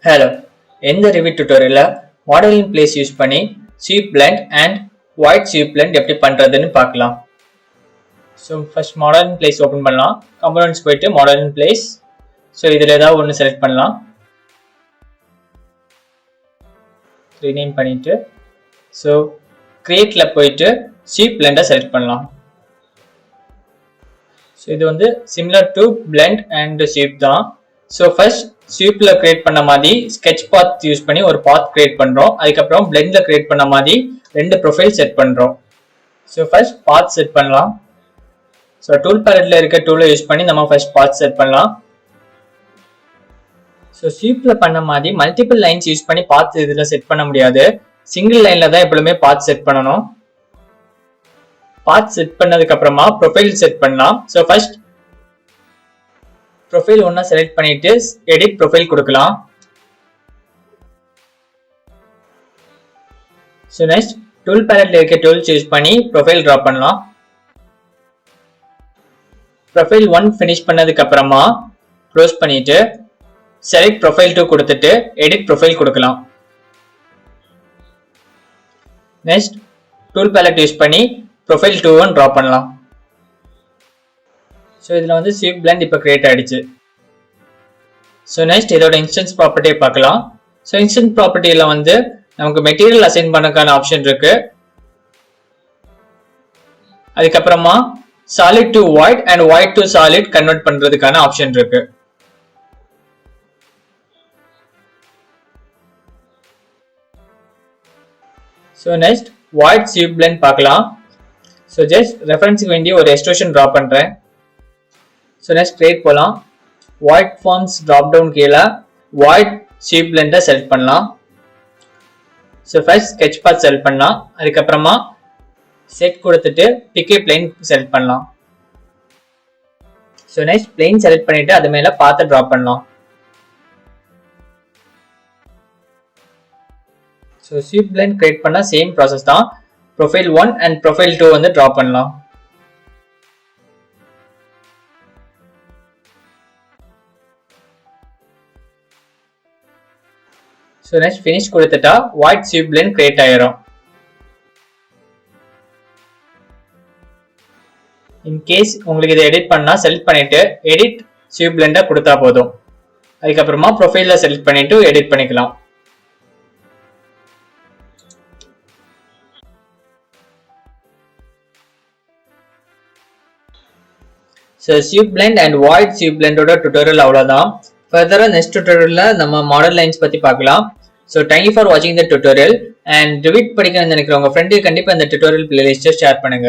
Hello. In the Revit tutorial, model in place use பண்ணி sweep blend and white sweep blend எப்படி பண்றதுன்னு பார்க்கலாம். So first model in place open பண்ணலாம். Components போயிட்டு model in place. So இதில் ஏதாவது ஒன்று select பண்ணலாம். rename பண்ணிட்டு so createல போயிட்டு sweep blend select பண்ணலாம். So இது வந்து similar to blend and sweep தான். So first sweepல create பண்ண மாதிரி sketch path யூஸ் பண்ணி ஒரு path create பண்றோம். அதுக்கப்புறம் blendல create பண்ண மாதிரி ரெண்டு profile set பண்றோம். So first path set பண்ணலாம். So tool paletteல இருக்க tool யூஸ் பண்ணி நம்ம first path set பண்ணலாம். So sweepல பண்ண மாதிரி multiple lines யூஸ் பண்ணி path இதுல set பண்ண முடியாது. single lineல தான் எப்பவுமே path set பண்ணனும். path set பண்ணதுக்கு அப்புறமா profile set பண்ணலாம். So first profile ஒண்ணா select பண்ணிட்டு edit profile கொடுக்கலாம். So next tool paletteல இருக்க tools யூஸ் பண்ணி profile draw பண்ணலாம். profile 1 finish பண்ணதுக்கு அப்புறமா close பண்ணிட்டு select profile 2 கொடுத்துட்டு edit profile கொடுக்கலாம். next tool palette யூஸ் பண்ணி profile 2 draw பண்ணலாம். So இதுல வந்து sweep blend இப்ப create ஆயிடுச்சு. So next இதோட instance property பார்க்கலாம். So instance propertyல வந்து நமக்கு material assign பண்ணக்கான ஆப்ஷன் இருக்கு. அதுக்கு அப்புறமா solid to void and void to solid convert பண்றதுக்கான ஆப்ஷன் இருக்கு. So next void sweep blend பார்க்கலாம். So just reference வேண்டி ஒரு extrusion draw பண்றேன். So next create போலாம். void forms drop down கீழ void sweep blend select பண்ணலாம். So first sketch path select பண்ணலாம். அதுக்கு அப்புறமா set கொடுத்துட்டு pick a plane select பண்ணலாம். So next plane select பண்ணிட்டு அது மேல path draw பண்ணலாம். So sweep blend create பண்ணா same process தான். profile 1 and profile 2 வந்து draw பண்ணலாம். So next finish கொடுத்துட்டா white sweep blend create ஆயிரும். In case உங்களுக்கு இதை edit பண்ணா select பண்ணிட்டு edit sweep blend கொடுத்தா போதும். அதுக்கு அப்புறமா profileல select பண்ணிட்டு edit பண்ணிக்கலாம். So sweep blend and void sweep blend ஓட tutorial அவ்வளவுதான். Further next tutorial நம்ம model lines பத்தி பார்க்கலாம். So thank you for watching the tutorial and Revit படிக்கணும்னு நினைக்கிறவங்க friend கண்டிப்பா இந்த tutorial playlist share பண்ணுங்க.